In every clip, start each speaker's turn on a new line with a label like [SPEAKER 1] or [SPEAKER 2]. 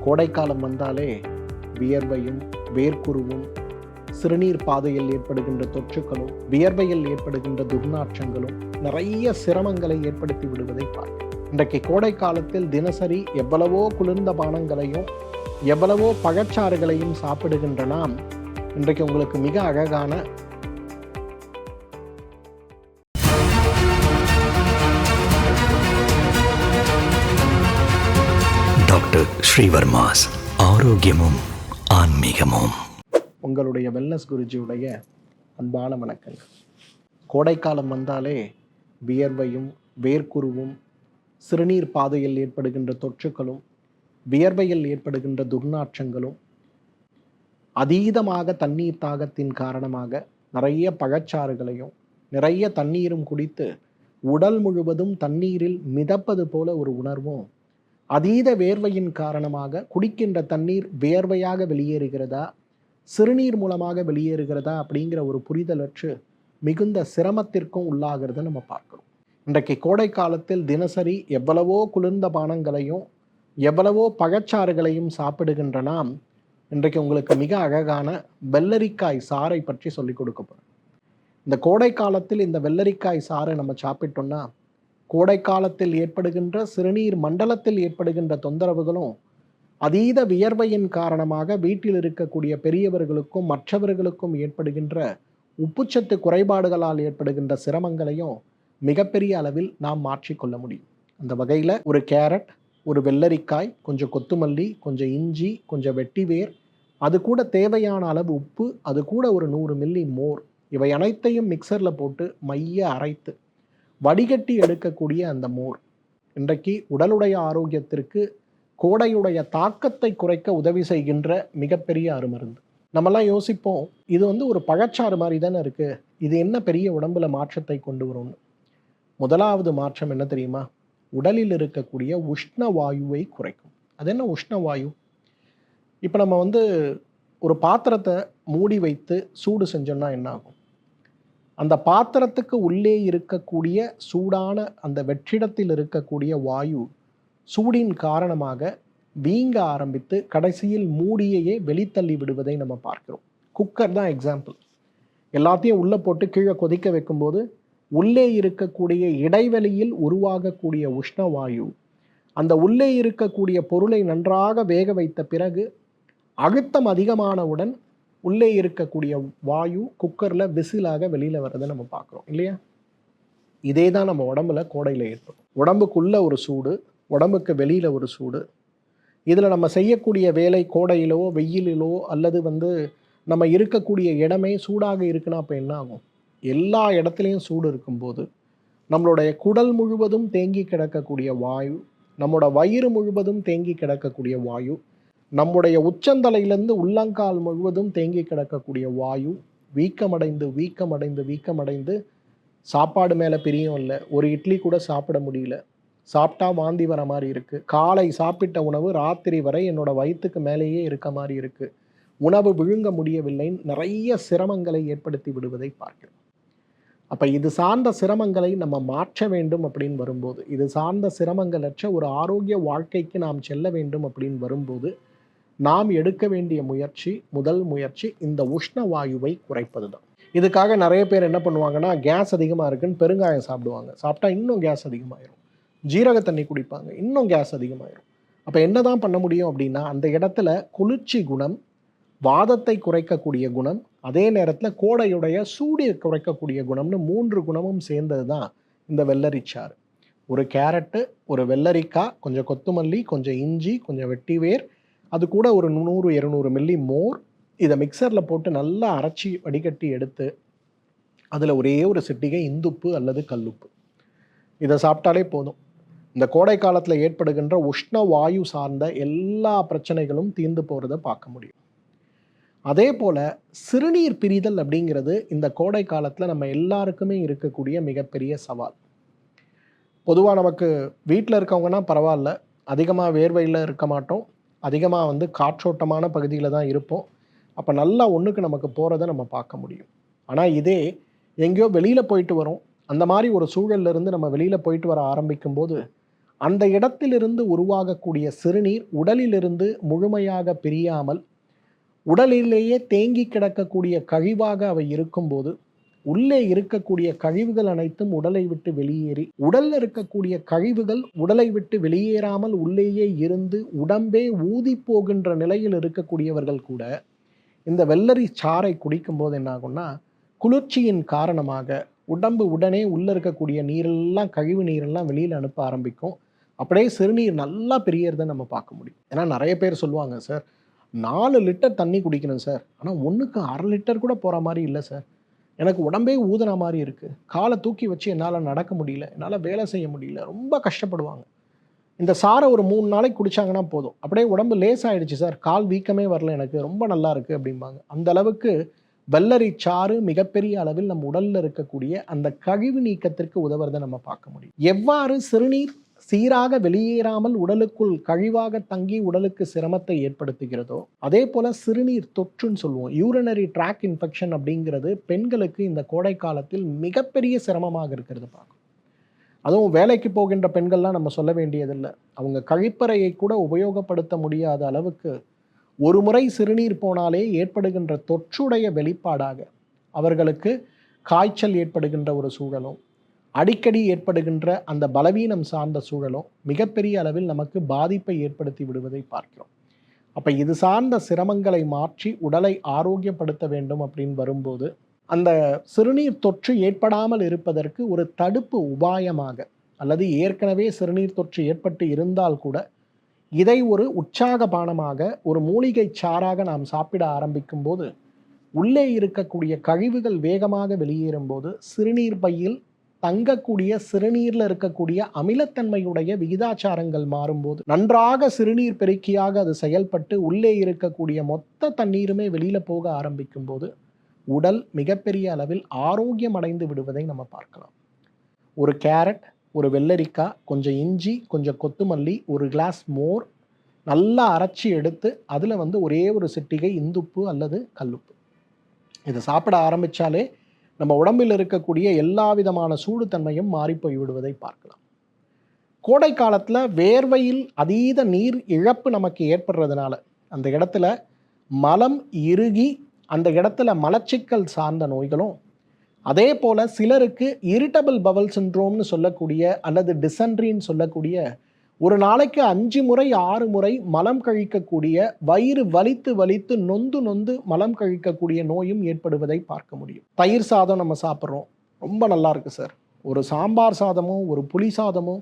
[SPEAKER 1] கோடைக்காலம் வந்தாலே வியர்வையும் வேர்க்குருவும் சிறுநீர் பாதையில் ஏற்படுகின்ற தொற்றுக்களும் வியர்வையில் ஏற்படுகின்ற துர்நாற்றங்களும் நிறைய சிரமங்களை ஏற்படுத்தி விடுவதை பார்க்கிறோம். இன்றைக்கு கோடை காலத்தில் தினசரி எவ்வளவோ குளிர்ந்த பானங்களையும் எவ்வளவோ பழச்சாறுகளையும் சாப்பிடுகின்ற நாம் இன்றைக்கு உங்களுக்கு மிக அழகான
[SPEAKER 2] டாக்டர் ஸ்ரீவர்மாஸ் ஆரோக்கியமும் ஆன்மீகமும்.
[SPEAKER 1] உங்களுடைய வெல்னஸ் குருஜியுடைய அன்பான வணக்கங்கள். கோடைக்காலம் வந்தாலே வியர்வையும் வேர்க்குருவும் சிறுநீர் பாதையில் ஏற்படுகின்ற தொற்றுக்களும் வியர்வையில் ஏற்படுகின்ற துர்நாற்றங்களும் அதீதமாக தண்ணீர் தாகத்தின் காரணமாக நிறைய பழச்சாறுகளையும் நிறைய தண்ணீரும் குடித்து உடல் முழுவதும் தண்ணீரில் மிதப்பது போல ஒரு உணர்வும், அதீத வேர்வையின் காரணமாக குடிக்கின்ற தண்ணீர் வேர்வையாக வெளியேறுகிறதா சிறுநீர் மூலமாக வெளியேறுகிறதா அப்படிங்கிற ஒரு புரிதலற்று மிகுந்த சிரமத்திற்கும் உள்ளாகிறத நம்ம பார்க்கிறோம். இன்றைக்கு கோடை காலத்தில் தினசரி எவ்வளவோ குளிர்ந்த பானங்களையும் எவ்வளவோ பழச்சாறுகளையும் சாப்பிடுகின்ற நாம் இன்றைக்கு உங்களுக்கு மிக அழகான வெள்ளரிக்காய் சாறை பற்றி சொல்லிக் கொடுக்க போகிறோம். இந்த கோடை காலத்தில் இந்த வெள்ளரிக்காய் சாறை நம்ம சாப்பிட்டோம்னா கோடை காலத்தில் ஏற்படுகின்ற சிறுநீர் மண்டலத்தில் ஏற்படுகின்ற தொந்தரவுகளும் அதீத வியர்வையின் காரணமாக வீட்டில் இருக்கக்கூடிய பெரியவர்களுக்கும் மற்றவர்களுக்கும் ஏற்படுகின்ற உப்புச்சத்து குறைபாடுகளால் ஏற்படுகின்ற சிரமங்களையும் மிகப்பெரிய அளவில் நாம் மாற்றிக்கொள்ள முடியும். அந்த வகையில் ஒரு கேரட், ஒரு வெள்ளரிக்காய், கொஞ்சம் கொத்துமல்லி, கொஞ்சம் இஞ்சி, கொஞ்சம் வெட்டிவேர், அது கூட தேவையான அளவு உப்பு, அது கூட ஒரு 100 மில்லி மோர், இவை அனைத்தையும் மிக்சரில் போட்டு மைய அரைத்து வடிகட்டி எடுக்கக்கூடிய அந்த மோர் இன்றைக்கு உடலுடைய ஆரோக்கியத்திற்கு கோடையுடைய தாக்கத்தை குறைக்க உதவி செய்கின்ற மிகப்பெரிய அருமருந்து. நம்மெல்லாம் யோசிப்போம், இது ஒரு பழச்சாறு மாதிரி தானே இருக்குது, இது என்ன பெரிய உடம்புல மாற்றத்தை கொண்டு வரும்னு. முதலாவது மாற்றம் என்ன தெரியுமா? உடலில் இருக்கக்கூடிய உஷ்ண வாயுவை குறைக்கும். அது என்ன உஷ்ண வாயு? இப்போ நம்ம ஒரு பாத்திரத்தை மூடி வைத்து சூடு செஞ்சோம்னா என்ன ஆகும்? அந்த பாத்திரத்துக்கு உள்ளே இருக்கக்கூடிய சூடான அந்த வெற்றிடத்தில் இருக்கக்கூடிய வாயு சூடின் காரணமாக வீங்க ஆரம்பித்து கடைசியில் மூடியையே வெளித்தள்ளி விடுவதை நம்ம பார்க்கிறோம். குக்கர் தான் எக்ஸாம்பிள். எல்லாத்தையும் உள்ளே போட்டு கீழே கொதிக்க வைக்கும்போது உள்ளே இருக்கக்கூடிய இடைவெளியில் உருவாகக்கூடிய உஷ்ண வாயு அந்த உள்ளே இருக்கக்கூடிய பொருளை நன்றாக வேக வைத்த பிறகு அழுத்தம் அதிகமானவுடன் உள்ளே இருக்கக்கூடிய வாயு குக்கரில் விசிலாக வெளியில் வர்றதை நம்ம பார்க்குறோம் இல்லையா? இதே தான் நம்ம உடம்புல கோடையில் ஏற்படும். உடம்புக்குள்ள ஒரு சூடு, உடம்புக்கு வெளியில் ஒரு சூடு. இதில் நம்ம செய்யக்கூடிய வேலை கோடையிலோ வெயிலிலோ அல்லது நம்ம இருக்கக்கூடிய இடமே சூடாக இருக்குன்னா அப்போ என்ன ஆகும்? எல்லா இடத்துலையும் சூடு இருக்கும்போது நம்மளுடைய குடல் முழுவதும் தேங்கி கிடக்கக்கூடிய வாயு, நம்மளோட வயிறு முழுவதும் தேங்கி கிடக்கக்கூடிய வாயு, நம்முடைய உச்சந்தலையிலேருந்து உள்ளங்கால் முழுவதும் தேங்கி கிடக்கக்கூடிய வாயு வீக்கமடைந்து வீக்கமடைந்து வீக்கமடைந்து சாப்பாடு மேலே பிரியம் இல்லை. ஒரு இட்லி கூட சாப்பிட முடியல, சாப்பிட்டா வாந்தி வர மாதிரி இருக்குது, காலை சாப்பிட்ட உணவு ராத்திரி வரை என்னோட வயிற்றுக்கு மேலேயே இருக்க மாதிரி இருக்குது, உணவு விழுங்க முடியவில்லை, நிறைய சிரமங்களை ஏற்படுத்தி விடுவதை பார்க்கிறோம். அப்போ இது சார்ந்த சிரமங்களை நம்ம மாற்ற வேண்டும் அப்படின்னு வரும்போது, இது சார்ந்த சிரமங்களற்ற ஒரு ஆரோக்கிய வாழ்க்கைக்கு நாம் செல்ல வேண்டும் அப்படின்னு வரும்போது நாம் எடுக்க வேண்டிய முதல் முயற்சி இந்த உஷ்ண வாயுவை குறைப்பது தான். இதுக்காக நிறைய பேர் என்ன பண்ணுவாங்கன்னா, கேஸ் அதிகமாக இருக்குன்னு பெருங்காயம் சாப்பிடுவாங்க, சாப்பிட்டா இன்னும் கேஸ் அதிகமாயிரும். ஜீரக தண்ணி குடிப்பாங்க, இன்னும் கேஸ் அதிகமாயிரும். அப்போ என்ன தான் பண்ண முடியும் அப்படின்னா, அந்த இடத்துல குளிர்ச்சி குணம், வாதத்தை குறைக்கக்கூடிய குணம், அதே நேரத்தில் கோடையுடைய சூடியை குறைக்கக்கூடிய குணம்னு 3 குணமும் சேர்ந்தது தான் இந்த வெள்ளரிச்சாறு. ஒரு கேரட்டு, ஒரு வெள்ளரிக்காய், கொஞ்சம் கொத்துமல்லி, கொஞ்சம் இஞ்சி, கொஞ்சம் வெட்டிவேர், அது கூட ஒரு 100-200 மில்லி மோர், இதை மிக்சரில் போட்டு நல்லா அரைச்சி வடிகட்டி எடுத்து அதில் ஒரே ஒரு சிட்டிகை இந்துப்பு அல்லது கல்லுப்பு, இதை சாப்பிட்டாலே போதும். இந்த கோடை காலத்தில் ஏற்படுகின்ற உஷ்ண வாயு சார்ந்த எல்லா பிரச்சனைகளும் தீர்ந்து போகிறத பார்க்க முடியும். அதே போல் சிறுநீர் பிரிதல் அப்படிங்கிறது இந்த கோடை காலத்தில் நம்ம எல்லாருக்குமே இருக்கக்கூடிய மிகப்பெரிய சவால். பொதுவாக நமக்கு வீட்டில் இருக்கவங்கன்னா பரவாயில்ல, அதிகமாக வேர்வையில் இருக்க மாட்டோம், அதிகமாக காற்றோட்டமான பகுதியில் தான் இருப்போம். அப்போ நல்லா ஒன்றுக்கு நமக்கு போகிறத நம்ம பார்க்க முடியும். ஆனால் இதே எங்கேயோ வெளியில் போயிட்டு வரோம், அந்த மாதிரி ஒரு சூழல்லேருந்து நம்ம வெளியில் போயிட்டு வர ஆரம்பிக்கும் போது அந்த இடத்திலிருந்து உருவாகக்கூடிய சிறுநீர் உடலிலிருந்து முழுமையாக பிரியாமல் உடலிலேயே தேங்கி கிடக்கக்கூடிய கழிவாக அவை இருக்கும்போது உள்ளே இருக்கக்கூடிய கழிவுகள் அனைத்தும் உடலை விட்டு வெளியேறி உடல்ல இருக்கக்கூடிய கழிவுகள் உடலை விட்டு வெளியேறாமல் உள்ளேயே இருந்து உடம்பே ஊதி போகின்ற நிலையில் இருக்கக்கூடியவர்கள் கூட இந்த வெள்ளரி சாறை குடிக்கும் போது என்ன ஆகும்னா, குளிர்ச்சியின் காரணமாக உடம்பு உடனே உள்ள இருக்கக்கூடிய நீரெல்லாம் கழிவு நீரெல்லாம் வெளியில் அனுப்ப ஆரம்பிக்கும். அப்படியே சிறுநீர் நல்லா பிரியறதை நம்ம பார்க்க முடியும். ஏன்னா நிறைய பேர் சொல்லுவாங்க, சார் 4 லிட்டர் தண்ணி குடிக்கணும் சார், ஆனால் ஒன்றுக்கு 1/2 லிட்டர் கூட போகிற மாதிரி இல்லை சார், எனக்கு உடம்பே ஊதுன மாதிரி இருக்குது, காலை தூக்கி வச்சு என்னால் நடக்க முடியல, என்னால் வேலை செய்ய முடியல, ரொம்ப கஷ்டப்படுவாங்க. இந்த சாரை ஒரு 3 நாளைக்கு குடிச்சாங்கன்னா போதும், அப்படியே உடம்பு லேசாயிடுச்சு சார், கால் வீக்கமே வரல, எனக்கு ரொம்ப நல்லா இருக்குது அப்படிம்பாங்க. அந்த அளவுக்கு வெள்ளரி சாறு மிகப்பெரிய அளவில் நம்ம உடலில் இருக்கக்கூடிய அந்த கழிவு நீக்கத்திற்கு உதவுறதை நம்ம பார்க்க முடியும். எவ்வாறு சிறுநீர் சீராக வெளியேறாமல் உடலுக்குள் கழிவாக தங்கி உடலுக்கு சிரமத்தை ஏற்படுத்துகிறதோ அதே போல சிறுநீர் தொற்றுன்னு சொல்லுவோம், யூரினரி ட்ராக் இன்ஃபெக்ஷன் அப்படிங்கிறது பெண்களுக்கு இந்த கோடை காலத்தில் மிகப்பெரிய சிரமமாக இருக்கிறது பார்க்கும். அதுவும் வேலைக்கு போகின்ற பெண்கள்லாம் நம்ம சொல்ல வேண்டியதில்லை, அவங்க கழிப்பறையை கூட உபயோகப்படுத்த முடியாத அளவுக்கு ஒரு முறை சிறுநீர் போனாலே ஏற்படுகின்ற தொற்றுடைய வெளிப்பாடாக அவர்களுக்கு காய்ச்சல் ஏற்படுகின்ற ஒரு சூழலும் அடிக்கடி ஏற்படுகின்ற அந்த பலவீனம் சார்ந்த சூழலும் மிகப்பெரிய அளவில் நமக்கு பாதிப்பை ஏற்படுத்தி விடுவதை பார்க்கிறோம். அப்போ இது சார்ந்த சிரமங்களை மாற்றி உடலை ஆரோக்கியப்படுத்த வேண்டும் அப்படின்னு வரும்போது அந்த சிறுநீர் தொற்று ஏற்படாமல் இருப்பதற்கு ஒரு தடுப்பு உபாயமாக அல்லது ஏற்கனவே சிறுநீர் தொற்று ஏற்பட்டு இருந்தால் கூட இதை ஒரு உற்சாக பானமாக ஒரு மூலிகை சாறாக நாம் சாப்பிட ஆரம்பிக்கும் போது உள்ளே இருக்கக்கூடிய கழிவுகள் வேகமாக வெளியேறும் போது சிறுநீர் பையில் தங்கக்கூடிய சிறுநீரில் இருக்கக்கூடிய அமிலத்தன்மையுடைய விகிதாச்சாரங்கள் மாறும்போது நன்றாக சிறுநீர் பெருக்கியாக அது செயல்பட்டு உள்ளே இருக்கக்கூடிய மொத்த தண்ணீருமே வெளியில போக ஆரம்பிக்கும் போது உடல் மிகப்பெரிய அளவில் ஆரோக்கியம் அடைந்து விடுவதை நம்ம பார்க்கலாம். ஒரு கேரட், ஒரு வெள்ளரிக்காய், கொஞ்சம் இஞ்சி, கொஞ்சம் கொத்துமல்லி, ஒரு கிளாஸ் மோர் நல்லா அரைச்சி எடுத்து அதில் ஒரே ஒரு சிட்டிகை இந்துப்பு அல்லது கல்லுப்பு, இதை சாப்பிட ஆரம்பித்தாலே நம்ம உடம்பில் இருக்கக்கூடிய எல்லா விதமான சூடு தன்மையும் மாறி போய் விடுவதை பார்க்கலாம். கோடை காலத்தில் வேர்வையில் அதீத நீர் இழப்பு நமக்கு ஏற்படுறதுனால அந்த இடத்துல மலம் இறுகி அந்த இடத்துல மலச்சிக்கல் சார்ந்த நோய்களும், அதே போல் சிலருக்கு இரிட்டபிள் பவல் சிண்ட்ரோம்னு சொல்லக்கூடிய அல்லது டிசென்ட்ரின்னு சொல்லக்கூடிய ஒரு நாளைக்கு 5 முறை 6 முறை மலம் கழிக்கக்கூடிய, வயிறு வலித்து வலித்து நொந்து நொந்து மலம் கழிக்கக்கூடிய நோயும் ஏற்படுவதை பார்க்க முடியும். தயிர் சாதம் நம்ம சாப்பிட்றோம், ரொம்ப நல்லா இருக்கு சார், ஒரு சாம்பார் சாதமோ ஒரு புளி சாதமோ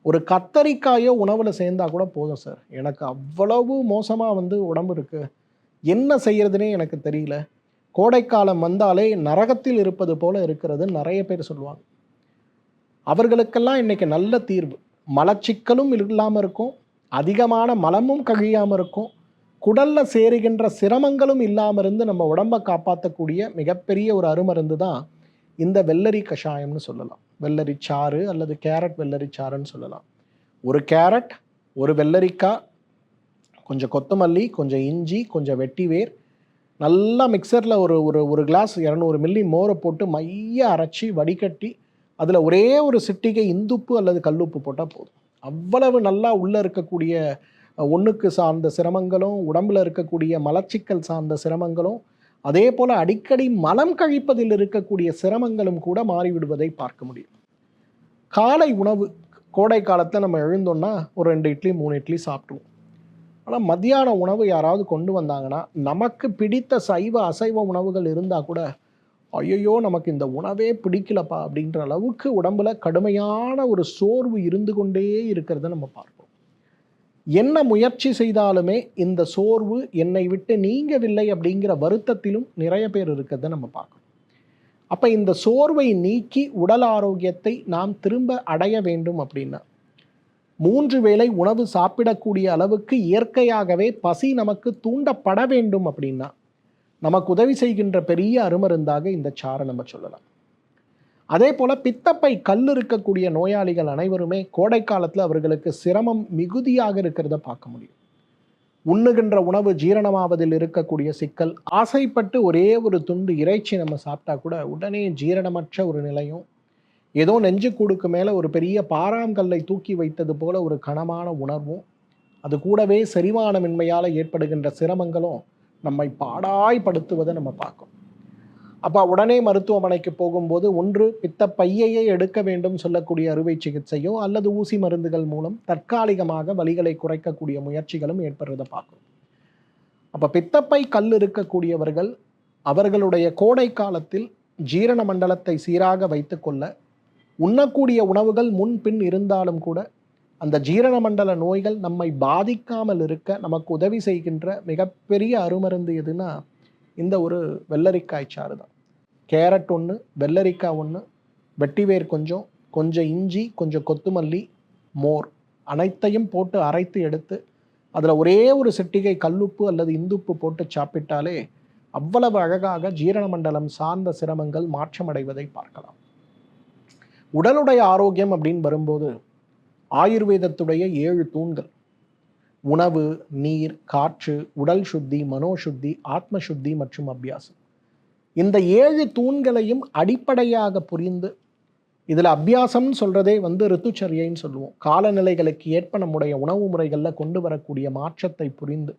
[SPEAKER 1] ஒரு கத்தரிக்காயோ உணவில் சேர்ந்தா கூட போதும் சார், எனக்கு அவ்வளவு மோசமாக உடம்பு இருக்கு, என்ன செய்யறதுனே எனக்கு தெரியல, கோடைக்காலம் வந்தாலே நரகத்தில் இருப்பது போல இருக்கிறது நிறைய பேர் சொல்லுவாங்க. அவர்களுக்கெல்லாம் இன்னைக்கு நல்ல தீர்வு, மலச்சிக்கலும் இல்லாமல் இருக்கும், அதிகமான மலமும் கழியாமல் இருக்கும், குடல்ல சேருகின்ற சிரமங்களும் இல்லாமல் இருந்து நம்ம உடம்பை காப்பாற்றக்கூடிய மிகப்பெரிய ஒரு அருமருந்து தான் இந்த வெள்ளரி கஷாயம்னு சொல்லலாம். வெள்ளரி சாறு அல்லது கேரட் வெள்ளரி சாறுன்னு சொல்லலாம். ஒரு கேரட், ஒரு வெள்ளரிக்காய், கொஞ்சம் கொத்தமல்லி, கொஞ்சம் இஞ்சி, கொஞ்சம் வெட்டிவேர், நல்லா மிக்சரில் ஒரு ஒரு ஒரு கிளாஸ் 200 மில்லி மோரை போட்டு மைய அரைச்சி வடிகட்டி அதில் ஒரே ஒரு சிட்டிகை இந்துப்பு அல்லது கல்லுப்பு போட்டால் போதும். அவ்வளவு நல்லா உள்ளே இருக்கக்கூடிய ஒன்றுக்கு சார்ந்த சிரமங்களும் உடம்பில் இருக்கக்கூடிய மலச்சிக்கல் சார்ந்த சிரமங்களும் அதே போல் அடிக்கடி மலம் கழிப்பதில் இருக்கக்கூடிய சிரமங்களும் கூட மாறிவிடுவதை பார்க்க முடியும். காலை உணவு கோடை காலத்தில் நம்ம எழுந்தோன்னா ஒரு 2 இட்லி 3 இட்லி சாப்பிடுவோம். ஆனால் மத்தியான உணவு யாராவது கொண்டு வந்தாங்கன்னா நமக்கு பிடித்த சைவ அசைவ உணவுகள் இருந்தால் கூட ஐயோ நமக்கு இந்த உணவே பிடிக்கலப்பா அப்படின்ற அளவுக்கு உடம்புல கடுமையான ஒரு சோர்வு இருந்து கொண்டே இருக்கிறத நம்ம பார்ப்போம். என்ன முயற்சி செய்தாலுமே இந்த சோர்வு என்னை விட்டு நீங்கவில்லை அப்படிங்கிற வருத்தத்திலும் நிறைய பேர் இருக்கிறத நம்ம பார்க்கணும். அப்போ இந்த சோர்வை நீக்கி உடல் ஆரோக்கியத்தை நாம் திரும்ப அடைய வேண்டும் அப்படின்னா 3 வேளை உணவு சாப்பிடக்கூடிய அளவுக்கு இயற்கையாகவே பசி நமக்கு தூண்டப்பட வேண்டும் அப்படின்னா நமக்கு உதவி செய்கின்ற பெரிய அருமருந்தாக இந்த சாறை நம்ம சொல்லலாம். அதே போல் பித்தப்பை கல் இருக்கக்கூடிய நோயாளிகள் அனைவருமே கோடை காலத்தில் அவர்களுக்கு சிரமம் மிகுதியாக இருக்கிறத பார்க்க முடியும். உண்ணுகின்ற உணவு ஜீரணமாவதில் இருக்கக்கூடிய சிக்கல், ஆசைப்பட்டு ஒரே ஒரு துண்டு இறைச்சி நம்ம சாப்பிட்டா கூட உடனே ஜீரணமற்ற ஒரு நிலையும், ஏதோ நெஞ்சுக்கூடுக்கு மேலே ஒரு பெரிய பாறாங்கல்லை தூக்கி வைத்தது போல ஒரு கனமான உணர்வும், அது கூடவே செரிமானமின்மையால் ஏற்படுகின்ற சிரமங்களும் நம்மை பாடாய்படுத்துவதை நம்ம பார்க்கணும். அப்போ உடனே மருத்துவமனைக்கு போகும்போது ஒன்று பித்தப்பையையே எடுக்க வேண்டும் சொல்லக்கூடிய அறுவை சிகிச்சையோ அல்லது ஊசி மருந்துகள் மூலம் தற்காலிகமாக வலிகளை குறைக்கக்கூடிய முயற்சிகளும் ஏற்படுறதை பார்க்கணும். அப்போ பித்தப்பை கல் இருக்கக்கூடியவர்கள் அவர்களுடைய கோடை காலத்தில் ஜீரண மண்டலத்தை சீராக வைத்துக்கொள்ள உண்ணக்கூடிய உணவுகள் முன்பின் இருந்தாலும் கூட அந்த ஜீரண மண்டல நோய்கள் நம்மை பாதிக்காமல் இருக்க நமக்கு உதவி செய்கின்ற மிகப்பெரிய அருமருந்து எதுனா இந்த ஒரு வெள்ளரிக்காய் சாறு தான். கேரட் ஒன்று, வெள்ளரிக்காய் ஒன்று, வெட்டிவேர் கொஞ்சம், கொஞ்சம் இஞ்சி, கொஞ்சம் கொத்துமல்லி, மோர் அனைத்தையும் போட்டு அரைத்து எடுத்து அதில் ஒரே ஒரு சிட்டிகை கல்லுப்பு அல்லது இந்துப்பு போட்டு சாப்பிட்டாலே அவ்வளவு அழகாக ஜீரண மண்டலம் சார்ந்த சிரமங்கள் மாற்றமடைவதை பார்க்கலாம். உடலுடைய ஆரோக்கியம் அப்படின்னு வரும்போது ஆயுர்வேதத்துடைய 7 தூண்கள் உணவு, நீர், காற்று, உடல் சுத்தி, மனோசுத்தி, ஆத்ம சுத்தி மற்றும் அபியாசம். இந்த 7 தூண்களையும் அடிப்படையாக புரிந்து இதில் அபியாசம்னு சொல்கிறதே ரித்துச்சரியைன்னு சொல்லுவோம். காலநிலைகளுக்கு ஏற்ப நம்முடைய உணவு முறைகளில் கொண்டு வரக்கூடிய மாற்றத்தை புரிந்து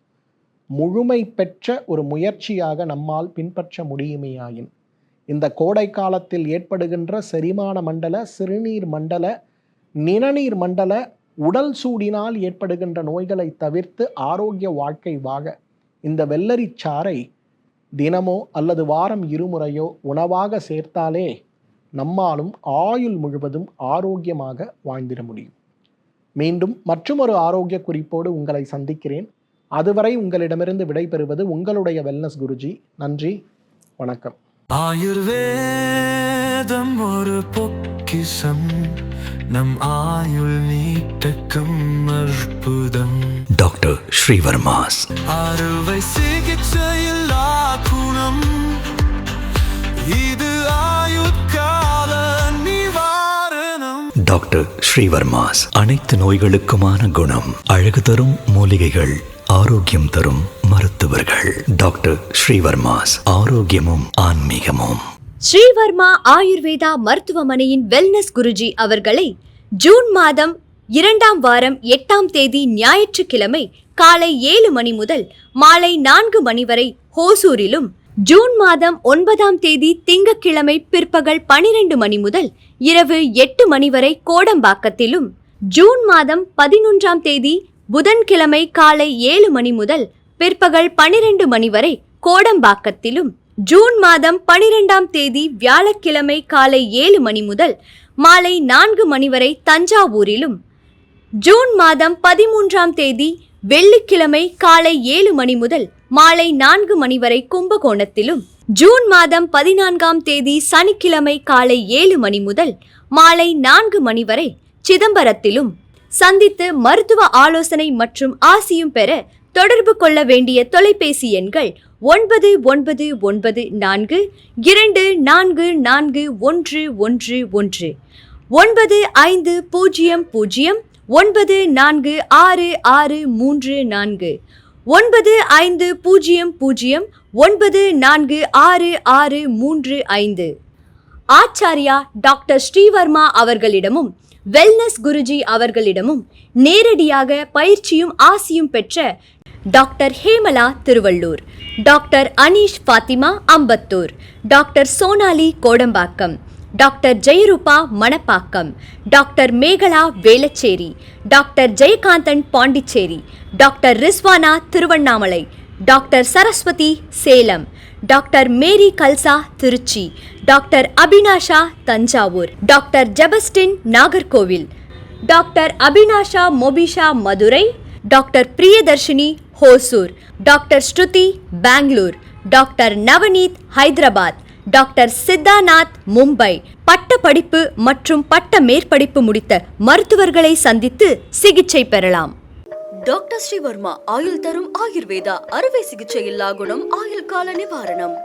[SPEAKER 1] முழுமை பெற்ற ஒரு முயற்சியாக நம்மால் பின்பற்ற முடியுமேயாயின் இந்த கோடை காலத்தில் ஏற்படுகின்ற செரிமான மண்டல, சிறுநீர் மண்டல, நிணநீர் மண்டல, உடல் சூடினால் ஏற்படுகின்ற நோய்களை தவிர்த்து ஆரோக்கிய வாழ்க்கை வாழ இந்த வெள்ளரி சாறை தினமோ அல்லது வாரம் 2 முறையோ உணவாக சேர்த்தாலே நம்மாலும் ஆயுள் முழுவதும் ஆரோக்கியமாக வாழ்ந்திட முடியும். மீண்டும் மற்றொரு ஆரோக்கிய குறிப்போடு உங்களை சந்திக்கிறேன். அதுவரை உங்களிடமிருந்து விடைபெறுவது உங்களுடைய வெல்னஸ் குருஜி. நன்றி, வணக்கம்.
[SPEAKER 3] ஆயுர்வேதம் ஒரு பொக்கிஷம், நம் ஆயுள் நீட்டக்கும் அற்புதம்.
[SPEAKER 2] டாக்டர் ஸ்ரீவர்மாஸ்
[SPEAKER 3] அறுவை சிகிச்சையில்லா குணம், இது ஆயுட்கால நிவாரணம்.
[SPEAKER 2] டாக்டர் ஸ்ரீவர்மாஸ் அனைத்து நோய்களுக்குமான குணம், அழகு தரும் மூலிகைகள், ஆரோக்கியம் தரும் மருத்துவர்கள். டாக்டர் ஸ்ரீவர்மாஸ் ஆரோக்கியமும் ஆன்மீகமும்.
[SPEAKER 4] ஸ்ரீவர்மா ஆயுர்வேதா மருத்துவமனையின் வெல்னஸ் குருஜி அவர்களை ஜூன் மாதம் 2ஆம் வாரம் 8ஆம் தேதி ஞாயிற்றுக்கிழமை காலை 7 மணி முதல் மாலை 4 மணி வரை ஹோசூரிலும், ஜூன் மாதம் 9ஆம் தேதி திங்கட்கிழமை பிற்பகல் 12 மணி முதல் இரவு 8 மணி வரை கோடம்பாக்கத்திலும், ஜூன் மாதம் 11ஆம் தேதி புதன்கிழமை காலை 7 மணி முதல் பிற்பகல் 12 மணி வரை கோடம்பாக்கத்திலும், ஜூன் மாதம் 12ஆம் தேதி வியாழக்கிழமை காலை 7 மணி முதல் மாலை 4 மணி வரை தஞ்சாவூரிலும், ஜூன் மாதம் 13ஆம் தேதி வெள்ளிக்கிழமை காலை 7 மணி முதல் மாலை 4 மணி வரை கும்பகோணத்திலும், ஜூன் மாதம் 14ஆம் தேதி சனிக்கிழமை காலை 7 மணி முதல் மாலை 4 மணி வரை சிதம்பரத்திலும் சந்தித்து மருத்துவ ஆலோசனை மற்றும் ஆசியும் பெற தொடர்பு கொள்ள வேண்டிய தொலைபேசி எண்கள் 9994 244111, 9500 946634, 9500 946635. ஆச்சாரியா டாக்டர் ஸ்ரீவர்மா அவர்களிடமும் வெல்னஸ் குருஜி அவர்களிடமும் நேரடியாக பயிற்சியும் ஆசியும் பெற்ற doctor Hemala Thiruvallur, doctor Anish Fathima Ambattur, doctor Sonali Kodambakkam, doctor Jayarooba Manappakkam, doctor Mekala Velachery, doctor Jayakanthan Pondicherry, doctor Rizwana Tiruvannamalai, doctor Saraswathi Salem, doctor Mary Kalsa Trichy, doctor Abinasha Thanjavur, doctor Jebastin Nagercoil, doctor Abinasha Mobisha Madurai, doctor Priyadharshini Hosur, doctor Shruti Bangalore, doctor Navneeth Hyderabad, doctor Siddhanath Mumbai. பட்ட படிப்பு மற்றும் பட்ட மேற்படிப்பு முடித்த மருத்துவர்களை சந்தித்து சிகிச்சை பெறலாம்.
[SPEAKER 5] டாக்டர் ஸ்ரீவர்மா ஆயுள் தரும் ஆயுர்வேதா அறுவை சிகிச்சை இல்லா குணம், ஆயுள் கால நிவாரணம்.